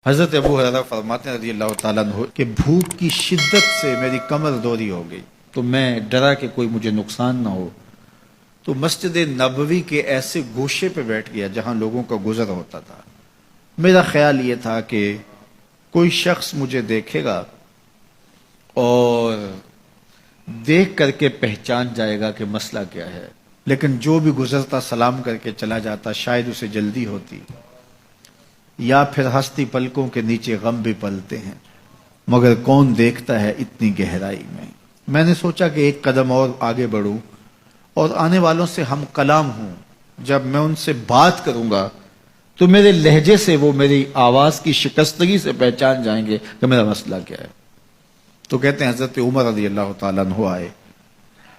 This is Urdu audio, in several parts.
حضرت ابو ہریرہ فرماتے ہیں رضی اللہ تعالیٰ عنہ کہ بھوک کی شدت سے میری کمر دوری ہو گئی، تو میں ڈرا کہ کوئی مجھے نقصان نہ ہو، تو مسجد نبوی کے ایسے گوشے پہ بیٹھ گیا جہاں لوگوں کا گزر ہوتا تھا۔ میرا خیال یہ تھا کہ کوئی شخص مجھے دیکھے گا اور دیکھ کر کے پہچان جائے گا کہ مسئلہ کیا ہے، لیکن جو بھی گزرتا سلام کر کے چلا جاتا، شاید اسے جلدی ہوتی، یا پھر ہستی پلکوں کے نیچے غم بھی پلتے ہیں، مگر کون دیکھتا ہے اتنی گہرائی میں۔ میں نے سوچا کہ ایک قدم اور آگے بڑھوں اور آنے والوں سے ہم کلام ہوں، جب میں ان سے بات کروں گا تو میرے لہجے سے وہ میری آواز کی شکستگی سے پہچان جائیں گے کہ میرا مسئلہ کیا ہے۔ تو کہتے ہیں حضرت عمر رضی اللہ تعالیٰ عنہ آئے،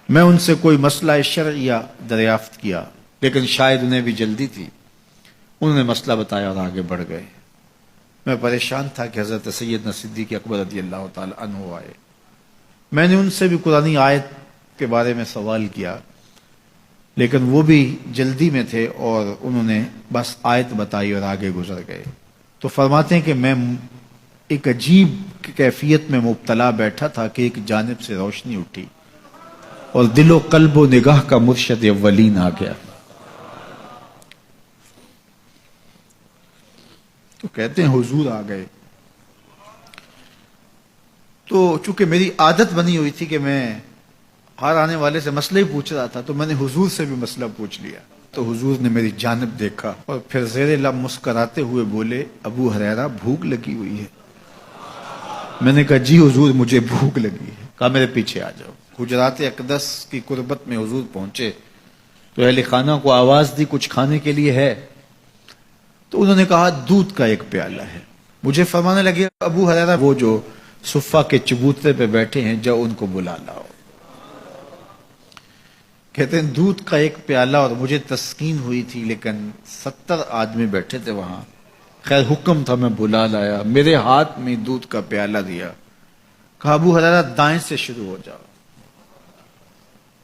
میں ان سے کوئی مسئلہ شرعیہ دریافت کیا، لیکن شاید انہیں بھی جلدی تھی، انہوں نے مسئلہ بتایا اور آگے بڑھ گئے۔ میں پریشان تھا کہ حضرت سیدنا صدیق اکبر رضی اللہ تعالیٰ عنہ آئے، میں نے ان سے بھی قرآنی آیت کے بارے میں سوال کیا، لیکن وہ بھی جلدی میں تھے اور انہوں نے بس آیت بتائی اور آگے گزر گئے۔ تو فرماتے ہیں کہ میں ایک عجیب کیفیت میں مبتلا بیٹھا تھا کہ ایک جانب سے روشنی اٹھی اور دل و قلب و نگاہ کا مرشد اولین آ گیا۔ تو کہتے ہیں حضور آ گئے، تو چونکہ میری عادت بنی ہوئی تھی کہ میں ہر آنے والے سے مسئلہ ہی پوچھ رہا تھا، تو میں نے حضور سے بھی مسئلہ پوچھ لیا۔ تو حضور نے میری جانب دیکھا اور پھر زیر لب مسکراتے ہوئے بولے، ابو ہریرہ بھوک لگی ہوئی ہے؟ میں نے کہا جی حضور مجھے بھوک لگی ہے۔ کہا میرے پیچھے آ جاؤ۔ حجرات اقدس کی قربت میں حضور پہنچے تو اہل خانہ کو آواز دی کچھ کھانے کے لیے ہے؟ تو انہوں نے کہا دودھ کا ایک پیالہ ہے۔ مجھے فرمانے لگے ابو ہریرہ وہ جو صفہ کے چبوترے پہ بیٹھے ہیں جاؤ ان کو بلا لاؤ۔ کہتے ہیں دودھ کا ایک پیالہ، اور مجھے تسکین ہوئی تھی لیکن 70 آدمی بیٹھے تھے وہاں۔ خیر حکم تھا، میں بلا لایا، میرے ہاتھ میں دودھ کا پیالہ دیا، کہا ابو ہریرہ دائیں سے شروع ہو جاؤ۔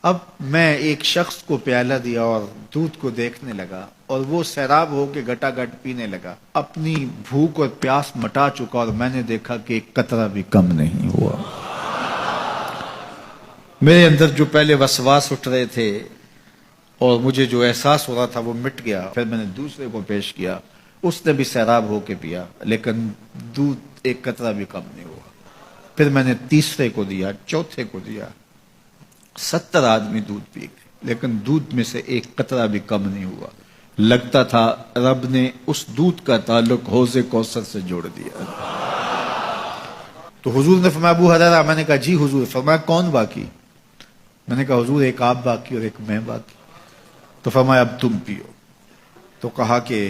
اب میں ایک شخص کو پیالہ دیا اور دودھ کو دیکھنے لگا، اور وہ سیراب ہو کے گٹا گٹ پینے لگا، اپنی بھوک اور پیاس مٹا چکا، اور میں نے دیکھا کہ ایک قطرہ بھی کم نہیں ہوا۔ میرے اندر جو پہلے وسواس اٹھ رہے تھے اور مجھے جو احساس ہو رہا تھا وہ مٹ گیا۔ پھر میں نے دوسرے کو پیش کیا، اس نے بھی سیراب ہو کے پیا، لیکن دودھ ایک قطرہ بھی کم نہیں ہوا۔ پھر میں نے تیسرے کو دیا، چوتھے کو دیا، 70 آدمی دودھ پی گئے، لیکن دودھ میں سے ایک قطرہ بھی کم نہیں ہوا۔ لگتا تھا رب نے اس دودھ کا تعلق حوض کوثر سے جوڑ دیا۔ تو حضور نے فرمایا ابو ہریرہ، میں نے کہا جی حضور۔ فرمایا کون باقی؟ میں نے کہا حضور ایک آپ باقی اور ایک میں باقی۔ تو فرمایا اب تم پیو۔ تو کہا کہ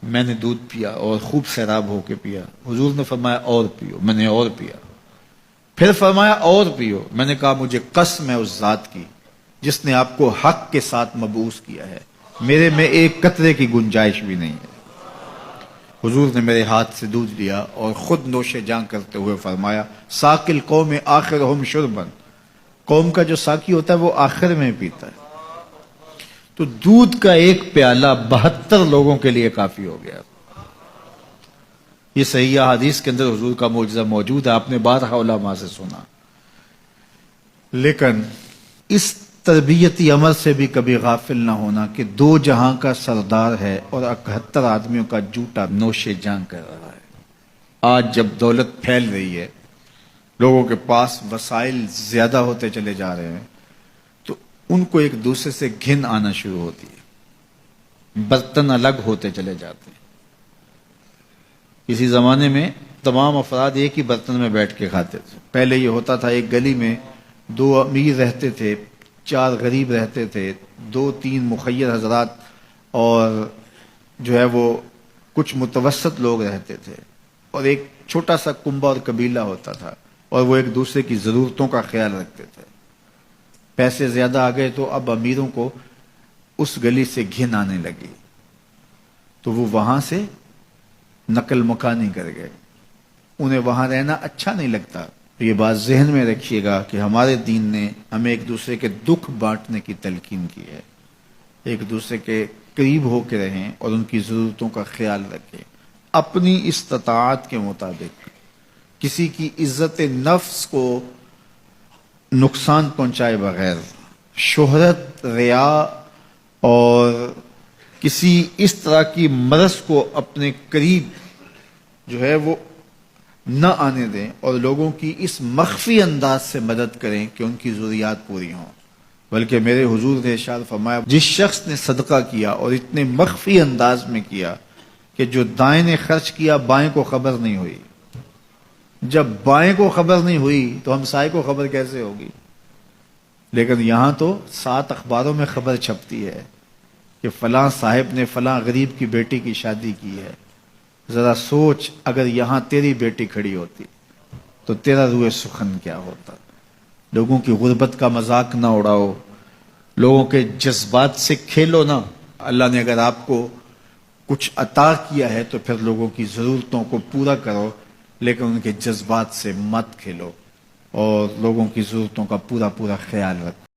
میں نے دودھ پیا اور خوب سیراب ہو کے پیا۔ حضور نے فرمایا اور پیو، میں نے اور پیا۔ پھر فرمایا اور پیو۔ میں نے کہا مجھے قسم ہے اس ذات کی جس نے آپ کو حق کے ساتھ مبعوث کیا ہے، میرے میں ایک قطرے کی گنجائش بھی نہیں ہے۔ حضور نے میرے ہاتھ سے دودھ لیا اور خود نوش جاں کرتے ہوئے فرمایا ساقی القوم آخرہم شربا، قوم کا جو ساقی ہوتا ہے وہ آخر میں پیتا ہے۔ تو دودھ کا ایک پیالہ 72 لوگوں کے لیے کافی ہو گیا۔ یہ صحیح حدیث کے اندر حضور کا معجزہ موجود ہے، آپ نے بارہا علماء سے سنا۔ لیکن اس تربیتی عمل سے بھی کبھی غافل نہ ہونا کہ 2 جہاں کا سردار ہے اور 71 آدمیوں کا جوٹا نوش جاں کر رہا ہے۔ آج جب دولت پھیل رہی ہے، لوگوں کے پاس وسائل زیادہ ہوتے چلے جا رہے ہیں، تو ان کو ایک دوسرے سے گھن آنا شروع ہوتی ہے، برتن الگ ہوتے چلے جاتے ہیں۔ اسی زمانے میں تمام افراد ایک ہی برتن میں بیٹھ کے کھاتے تھے۔ پہلے یہ ہوتا تھا ایک گلی میں 2 امیر رہتے تھے، 4 غریب رہتے تھے، 2-3 مخیر حضرات اور جو ہے وہ کچھ متوسط لوگ رہتے تھے، اور ایک چھوٹا سا کنبہ اور قبیلہ ہوتا تھا، اور وہ ایک دوسرے کی ضرورتوں کا خیال رکھتے تھے۔ پیسے زیادہ آ گئے تو اب امیروں کو اس گلی سے گھن آنے لگی، تو وہ وہاں سے نقل مکانی کر گئے، انہیں وہاں رہنا اچھا نہیں لگتا۔ یہ بات ذہن میں رکھیے گا کہ ہمارے دین نے ہمیں ایک دوسرے کے دکھ بانٹنے کی تلقین کی ہے، ایک دوسرے کے قریب ہو کے رہیں اور ان کی ضرورتوں کا خیال رکھیں۔ اپنی استطاعت کے مطابق کسی کی عزت نفس کو نقصان پہنچائے بغیر شہرت، ریا اور کسی اس طرح کی مرض کو اپنے قریب جو ہے وہ نہ آنے دیں، اور لوگوں کی اس مخفی انداز سے مدد کریں کہ ان کی ضروریات پوری ہوں۔ بلکہ میرے حضور نے ارشاد فرمایا، جس شخص نے صدقہ کیا اور اتنے مخفی انداز میں کیا کہ جو دائیں نے خرچ کیا بائیں کو خبر نہیں ہوئی، جب بائیں کو خبر نہیں ہوئی تو ہمسائے کو خبر کیسے ہوگی؟ لیکن یہاں تو 7 اخباروں میں خبر چھپتی ہے کہ فلاں صاحب نے فلاں غریب کی بیٹی کی شادی کی ہے۔ ذرا سوچ، اگر یہاں تیری بیٹی کھڑی ہوتی تو تیرا روح سخن کیا ہوتا؟ لوگوں کی غربت کا مذاق نہ اڑاؤ، لوگوں کے جذبات سے کھیلو نہ۔ اللہ نے اگر آپ کو کچھ عطا کیا ہے تو پھر لوگوں کی ضرورتوں کو پورا کرو، لیکن ان کے جذبات سے مت کھیلو اور لوگوں کی ضرورتوں کا پورا خیال رکھو۔